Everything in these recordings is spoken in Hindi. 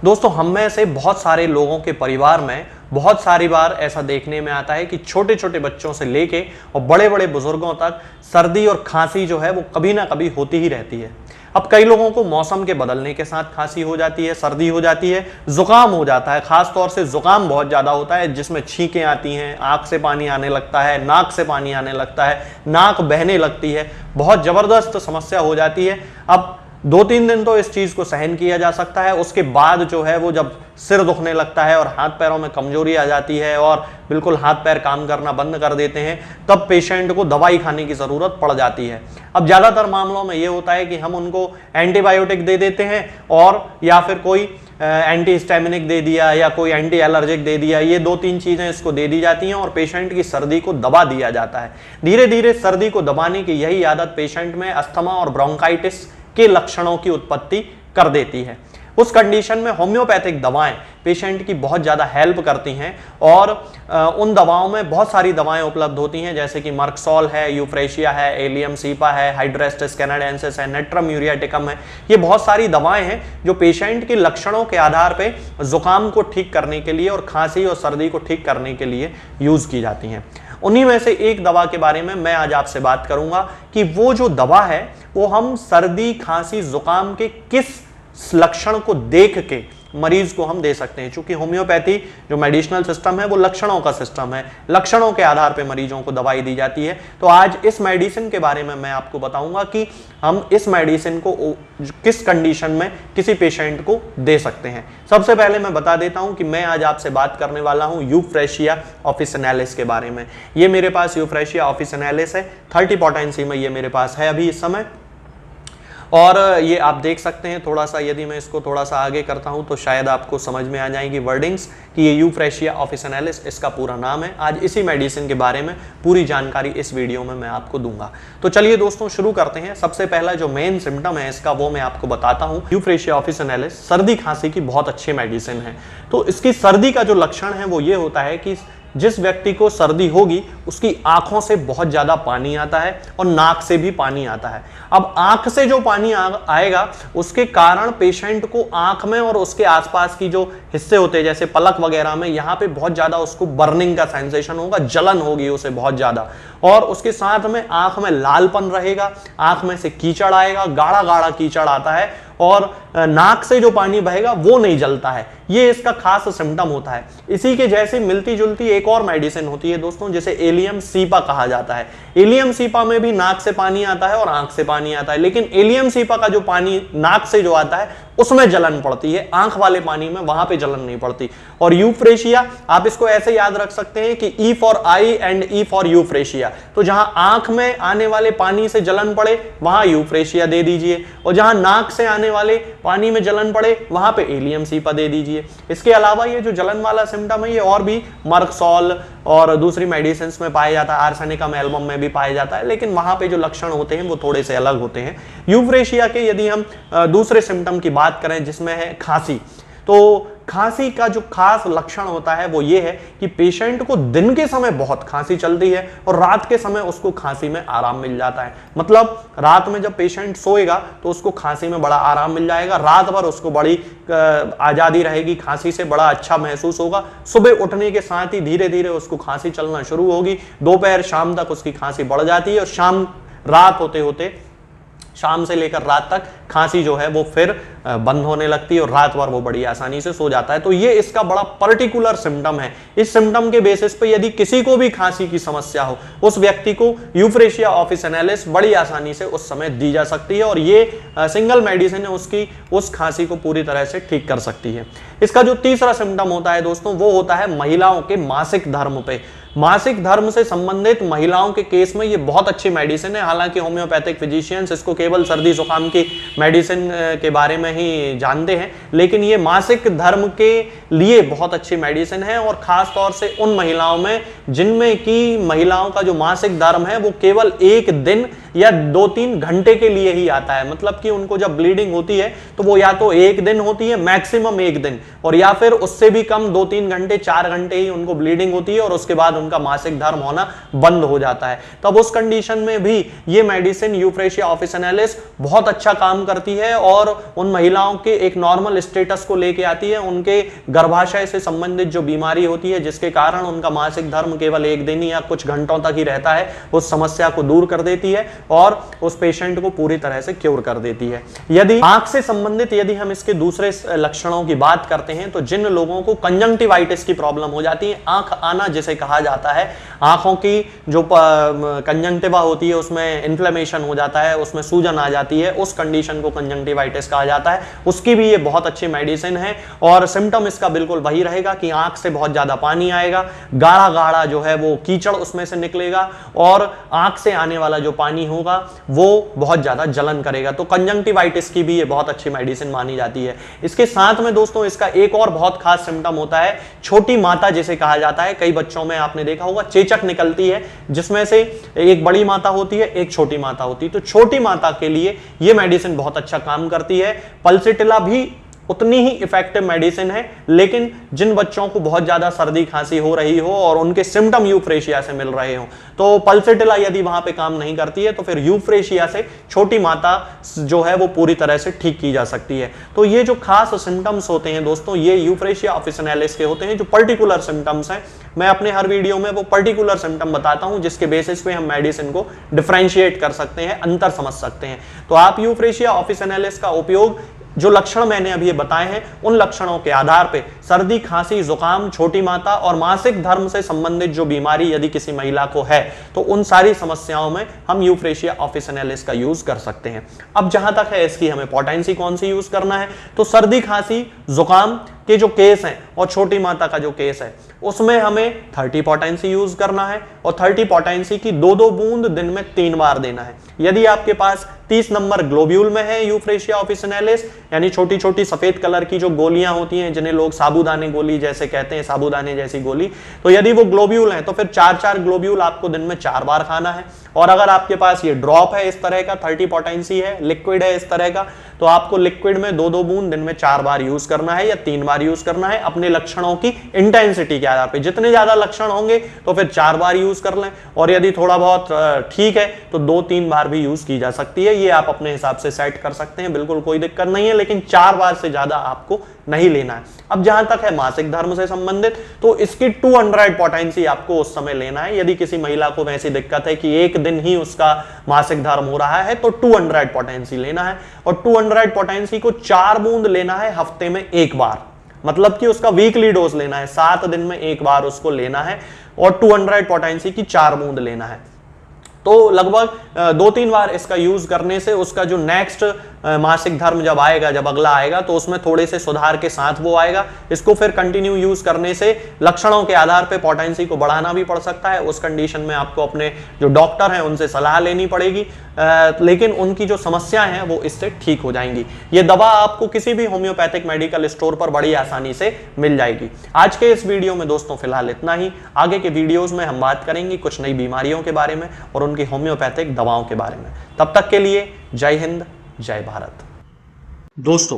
दोस्तों हम में से बहुत सारे लोगों के परिवार में बहुत सारी बार ऐसा देखने में आता है कि छोटे छोटे बच्चों से लेके और बड़े बड़े बुजुर्गों तक सर्दी और खांसी जो है वो कभी ना कभी होती ही रहती है। अब कई लोगों को मौसम के बदलने के साथ खांसी हो जाती है, सर्दी हो जाती है, जुकाम हो जाता है। खास तौर से जुकाम बहुत ज्यादा होता है जिसमें छींकें आती हैं, आंख से पानी आने लगता है, नाक से पानी आने लगता है, नाक बहने लगती है, बहुत जबरदस्त समस्या हो जाती है। अब 2-3 दिन तो इस चीज को सहन किया जा सकता है, उसके बाद जो है वो जब सिर दुखने लगता है और हाथ पैरों में कमजोरी आ जाती है और बिल्कुल हाथ पैर काम करना बंद कर देते हैं, तब पेशेंट को दवाई खाने की जरूरत पड़ जाती है। अब ज्यादातर मामलों में ये होता है कि हम उनको एंटीबायोटिक दे देते हैं और या फिर कोई एंटी हिस्टामिनिक दे दिया या कोई एंटी एलर्जिक दे दिया, ये 2-3 चीजें इसको दे दी जाती हैं और पेशेंट की सर्दी को दबा दिया जाता है। धीरे धीरे सर्दी को दबाने की यही आदत पेशेंट में अस्थमा और ब्रोंकाइटिस के लक्षणों की उत्पत्ति कर देती है। उस कंडीशन में होम्योपैथिक दवाएं पेशेंट की बहुत ज़्यादा हेल्प करती हैं और उन दवाओं में बहुत सारी दवाएं उपलब्ध होती हैं, जैसे कि मर्कसॉल है, यूफ्रेशिया है, एलियम सीपा है, हाइड्रेस्टिस कैनाडेंसिस है, नेट्रम यूरियाटिकम है। ये बहुत सारी दवाएं हैं जो पेशेंट के लक्षणों के आधार पे जुकाम को ठीक करने के लिए और खांसी और सर्दी को ठीक करने के लिए यूज की जाती हैं। उन्हीं में से एक दवा के बारे में मैं आज आपसे बात करूंगा कि वो जो दवा है वो हम सर्दी, खांसी, जुकाम के किस लक्षण को देख के मरीज को हम दे सकते हैं। क्योंकि होम्योपैथी जो मेडिसिनल सिस्टम है वो लक्षणों का सिस्टम है, लक्षणों के आधार पे मरीजों को दवाई दी जाती है। तो आज इस मेडिसिन के बारे में मैं आपको बताऊंगा कि हम इस मेडिसिन को किस कंडीशन में किसी पेशेंट को दे सकते हैं। सबसे पहले मैं बता देता हूं कि मैं आज आपसे बात करने वाला हूं यूफ्रेशिया ऑफिसिनालिस के बारे में। ये मेरे पास यूफ्रेशिया ऑफिसिनालिस है, 30 पोटेंसी में ये मेरे पास है अभी इस समय, और ये आप देख सकते हैं। थोड़ा सा यदि मैं इसको थोड़ा सा आगे करता हूं तो शायद आपको समझ में आ जाएंगी वर्डिंग्स कि ये यूफ्रेशिया ऑफिसिनालिस इसका पूरा नाम है। आज इसी मेडिसिन के बारे में पूरी जानकारी इस वीडियो में मैं आपको दूंगा। तो चलिए दोस्तों शुरू करते हैं। सबसे पहला जो मेन सिम्टम है इसका वो मैं आपको बताता हूं। यूफ्रेशिया ऑफिसिनालिस सर्दी खांसी की बहुत अच्छी मेडिसिन है। तो इसकी सर्दी का जो लक्षण है वो ये होता है कि जिस व्यक्ति को सर्दी होगी उसकी आंखों से बहुत ज्यादा पानी आता है और नाक से भी पानी आता है। अब आंख से जो पानी आएगा उसके कारण पेशेंट को आंख में और उसके आसपास की जो हिस्से होते हैं जैसे पलक वगैरह में, यहाँ पे बहुत ज्यादा उसको बर्निंग का सेंसेशन होगा, जलन होगी उसे बहुत ज्यादा, और उसके साथ में आंख में लालपन रहेगा, आंख में से कीचड़ आएगा, गाढ़ा गाढ़ा कीचड़ आता है और नाक से जो पानी बहेगा वो नहीं जलता है। ये इसका खास सिम्टम होता है। इसी के जैसे मिलती जुलती एक और मेडिसिन होती है दोस्तों जिसे एलियम सीपा कहा जाता है। एलियम सीपा में भी नाक से पानी आता है और आंख से पानी आता है, लेकिन एलियम सीपा का जो पानी नाक से जो आता है उसमें जलन पड़ती है, आंख वाले पानी में वहां पे जलन नहीं पड़ती। और यूफ्रेशिया आप इसको ऐसे याद रख सकते हैं कि E for I and E for Euphrasia. तो जहां आंख में आने वाले पानी से जलन पड़े वहां यूफ्रेशिया दे दीजिए, और जहां नाक से आने वाले पानी में जलन पड़े वहां पे एलियम सीपा दे दीजिए। इसके अलावा ये जो जलन वाला सिम्टम है ये और भी मर्कसॉल और दूसरी मेडिसिन में पाया जाता है, आर्सेनिकम एल्बम में भी पाया जाता है, लेकिन वहां पे जो लक्षण होते हैं वो थोड़े से अलग होते हैं। यूफ्रेशिया के यदि हम दूसरे सिम्टम की बात करें जिसमें है खांसी, तो खांसी का जो खास लक्षण होता है वो ये है कि पेशेंट को दिन के समय बहुत खांसी चलती है और रात के समय उसको खांसी में आराम मिल जाता है। मतलब रात में जब पेशेंट सोएगा तो उसको खांसी में बड़ा आराम मिल जाएगा, रात भर उसको बड़ी आजादी रहेगी, खांसी से बड़ा अच्छा महसूस होगा। सुबह उठने के साथ ही धीरे धीरे उसको खांसी चलना शुरू होगी, दोपहर शाम तक उसकी खांसी बढ़ जाती है और रात होते होते शाम से लेकर रात तक खांसी जो है वो फिर बंद होने लगती है और रात भर वो बड़ी आसानी से सो जाता है। तो ये इसका बड़ा पर्टिकुलर सिम्टम है। इस सिम्टम के बेसिस पे यदि किसी को भी खांसी की समस्या हो उस व्यक्ति को यूफ्रेशिया ऑफिसिनालिस बड़ी आसानी से उस समय दी जा सकती है और ये सिंगल मेडिसिन है उसकी उस खांसी को पूरी तरह से ठीक कर सकती है। इसका जो तीसरा सिम्टम होता है दोस्तों वो होता है महिलाओं के मासिक धर्म पे। मासिक धर्म से संबंधित महिलाओं के केस में ये बहुत अच्छी मेडिसिन है। हालांकि होम्योपैथिक फिजिशियंस इसको केवल सर्दी जुकाम की मेडिसिन के बारे में ही जानते हैं, लेकिन ये मासिक धर्म के लिए बहुत अच्छी मेडिसिन है और खास तौर से उन महिलाओं में जिनमें की महिलाओं का जो मासिक धर्म है वो केवल एक दिन या 2-3 घंटे के लिए ही आता है। मतलब कि उनको जब ब्लीडिंग होती है तो वो या तो 1 दिन होती है, मैक्सिमम 1 दिन, और या फिर उससे भी कम 2-3 घंटे 4 घंटे ही उनको ब्लीडिंग होती है और उसके बाद उनका मासिक धर्म होना बंद हो जाता है। तब उस कंडीशन में भी ये मेडिसिन यूफ्रेशिया ऑफिसिनालिस बहुत अच्छा काम करती है और उन महिलाओं के एक नॉर्मल स्टेटस को लेके आती है। उनके गर्भाशय से संबंधित जो बीमारी होती है जिसके कारण उनका मासिक धर्म केवल 1 दिन या कुछ घंटों तक ही रहता है, उस समस्या को दूर कर देती है और उस पेशेंट को पूरी तरह से क्योर कर देती है। यदि आंख से संबंधित यदि हम इसके दूसरे लक्षणों की बात करते हैं तो जिन लोगों को कंजंक्टिवाइटिस की प्रॉब्लम हो जाती है, आंख आना जिसे कहा जाता है, आंखों की जो कंजंक्टिवा होती है उसमें इन्फ्लेमेशन हो जाता है, उसमें सूजन आ जाती है, उस कंडीशन को कंजंक्टिवाइटिस कहा जाता है। उसकी भी ये बहुत अच्छी मेडिसिन है और सिम्टम इसका बिल्कुल वही रहेगा कि आंख से बहुत ज्यादा पानी आएगा, गाढ़ा गाढ़ा जो है वो कीचड़ उसमें से निकलेगा और आंख से आने वाला जो पानी होगा वो बहुत ज्यादा जलन करेगा। तो कंजंक्टिवाइटिस की भी ये बहुत अच्छी मेडिसिन मानी जाती है। इसके साथ में दोस्तों इसका एक और बहुत खास सिम्टम होता है छोटी माता जिसे कहा जाता है। कई बच्चों में आपने देखा होगा चेचक निकलती है जिसमें से एक बड़ी माता होती है, एक छोटी माता होती है। तो छोटी माता के लिए ये मेडिसिन बहुत अच्छा काम करती है। पल्सिटिला भी उतनी ही इफेक्टिव मेडिसिन है, लेकिन जिन बच्चों को बहुत ज्यादा सर्दी खांसी हो रही हो और उनके सिम्टम यूफ्रेशिया से मिल रहे हो तो पल्सिटिला यदि वहां पे काम नहीं करती है तो फिर यूफ्रेशिया से छोटी माता जो है वो पूरी तरह से ठीक की जा सकती है। तो ये जो खास सिम्टम्स होते हैं दोस्तों ये यूफ्रेशिया ऑफिसिनालिस के होते हैं, जो पर्टिकुलर सिम्टम्स हैं। मैं अपने हर वीडियो में वो पर्टिकुलर सिम्टम बताता हूं जिसके बेसिस पे हम मेडिसिन को डिफरेंशिएट कर सकते हैं, अंतर समझ सकते हैं। तो आप यूफ्रेशिया ऑफिसिनालिस का उपयोग जो लक्षण मैंने अभी बताए हैं उन लक्षणों के आधार पे सर्दी खांसी जुकाम छोटी माता और मासिक धर्म से संबंधित जो बीमारी यदि किसी महिला को है तो उन सारी समस्याओं में हम यूफ्रेशिया ऑफिसिनालिस का यूज कर सकते हैं। अब जहां तक है इसकी हमें पोटेंसी कौन सी यूज करना है तो सर्दी खांसी जुकाम के जो केस हैं और छोटी माता का जो केस है उसमें हमें 30 पोटेंसी यूज करना है और 30 पोटेंसी की 2-2 बूंद दिन में 3 बार देना है। यदि आपके पास 30 नंबर ग्लोब्यूल में है यूफ्रेशिया ऑफिसिनालिस यानी छोटी छोटी सफेद कलर की जो गोलियां होती हैं जिन्हें लोग साबूदाने गोली जैसे कहते हैं, साबूदाने जैसी गोली, तो यदि वो ग्लोब्यूल है तो फिर 4-4 ग्लोब्यूल आपको दिन में 4 बार खाना है। और अगर आपके पास ये ड्रॉप है इस तरह का 30 पोटेंसी है, लिक्विड है इस तरह का, तो आपको लिक्विड में 2-2 बूंद दिन में 4 बार यूज करना है या 3 बार यूज करना है अपने लक्षणों की इंटेंसिटी के आधार पे। जितने ज्यादा लक्षण होंगे तो फिर 4 बार यूज कर लें और यदि थोड़ा बहुत ठीक है तो 2-3 बार भी यूज की जा सकती है। ये आप अपने हिसाब से सेट कर सकते हैं, बिल्कुल कोई दिक्कत नहीं है, लेकिन 4 बार से ज्यादा आपको नहीं लेना है। अब जहां तक है मासिक धर्म से संबंधित तो इसकी 200 पोटेंसी आपको उस समय लेना है। यदि किसी महिला को वैसी दिक्कत है कि एक दिन ही उसका मासिक धर्म हो रहा है तो 200 पोटेंसी लेना है और 200 पोटेंसी को 4 बूंद लेना है हफ्ते में 1 बार, मतलब कि उसका वीकली डोज लेना है, 7 दिन में 1 बार उसको लेना है और 200 पोटेंसी की 4 बूंद लेना है। तो लगभग 2-3 बार इसका यूज करने से उसका जो नेक्स्ट मासिक धर्म जब आएगा, जब अगला आएगा तो उसमें थोड़े से सुधार के साथ वो आएगा। इसको फिर कंटिन्यू यूज करने से लक्षणों के आधार पे पोटेंसी को बढ़ाना भी पड़ सकता है। उस कंडीशन में आपको अपने जो डॉक्टर हैं उनसे सलाह लेनी पड़ेगी, लेकिन उनकी जो समस्याएं हैं वो इससे ठीक हो जाएंगी। ये दवा आपको किसी भी होम्योपैथिक मेडिकल स्टोर पर बड़ी आसानी से मिल जाएगी। आज के इस वीडियो में दोस्तों फिलहाल इतना ही। आगे के वीडियोज में हम बात करेंगे कुछ नई बीमारियों के बारे में और उनकी होम्योपैथिक दवाओं के बारे में। तब तक के लिए जय हिंद, जय भारत। दोस्तों,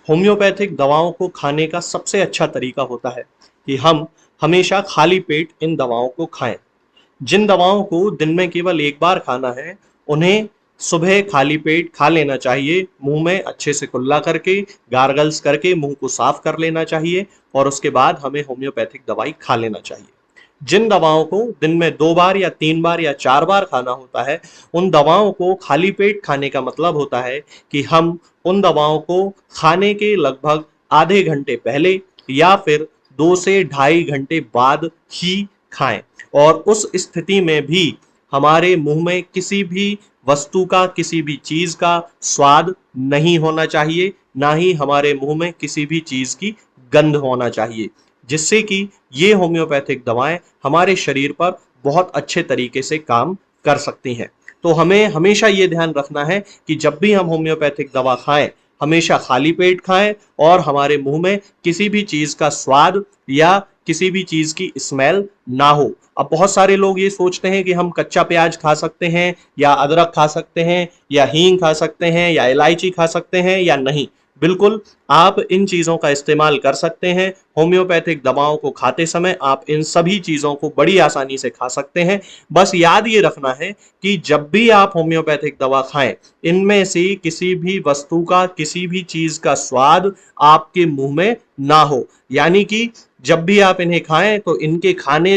होम्योपैथिक दवाओं को खाने का सबसे अच्छा तरीका होता है कि हम हमेशा खाली पेट इन दवाओं को खाएं। जिन दवाओं को दिन में केवल 1 बार खाना है उन्हें सुबह खाली पेट खा लेना चाहिए, मुंह में अच्छे से कुल्ला करके, गार्गल्स करके मुंह को साफ कर लेना चाहिए और उसके बाद हमें होम्योपैथिक दवाई खा लेना चाहिए। जिन दवाओं को दिन में 2 बार या 3 बार या 4 बार खाना होता है उन दवाओं को खाली पेट खाने का मतलब होता है कि हम उन दवाओं को खाने के लगभग आधे घंटे पहले या फिर 2 से ढाई घंटे बाद ही खाएं और उस स्थिति में भी हमारे मुंह में किसी भी वस्तु का, किसी भी चीज का स्वाद नहीं होना चाहिए, ना ही हमारे मुंह में किसी भी चीज की गंध होना चाहिए, जिससे कि ये होम्योपैथिक दवाएं हमारे शरीर पर बहुत अच्छे तरीके से काम कर सकती हैं। तो हमें हमेशा ये ध्यान रखना है कि जब भी हम होम्योपैथिक दवा खाएं हमेशा खाली पेट खाएं और हमारे मुंह में किसी भी चीज का स्वाद या किसी भी चीज की स्मेल ना हो। अब बहुत सारे लोग ये सोचते हैं कि हम कच्चा प्याज खा सकते हैं या अदरक खा सकते हैं या हींग खा सकते हैं या इलायची खा सकते हैं या नहीं। बिल्कुल, आप इन चीजों का इस्तेमाल कर सकते हैं। होम्योपैथिक दवाओं को खाते समय आप इन सभी चीजों को बड़ी आसानी से खा सकते हैं। बस याद ये रखना है कि जब भी आप होम्योपैथिक दवा खाएं, इनमें से किसी भी वस्तु का, किसी भी चीज का स्वाद आपके मुंह में ना हो। यानी कि जब भी आप इन्हें खाएं तो इनके खाने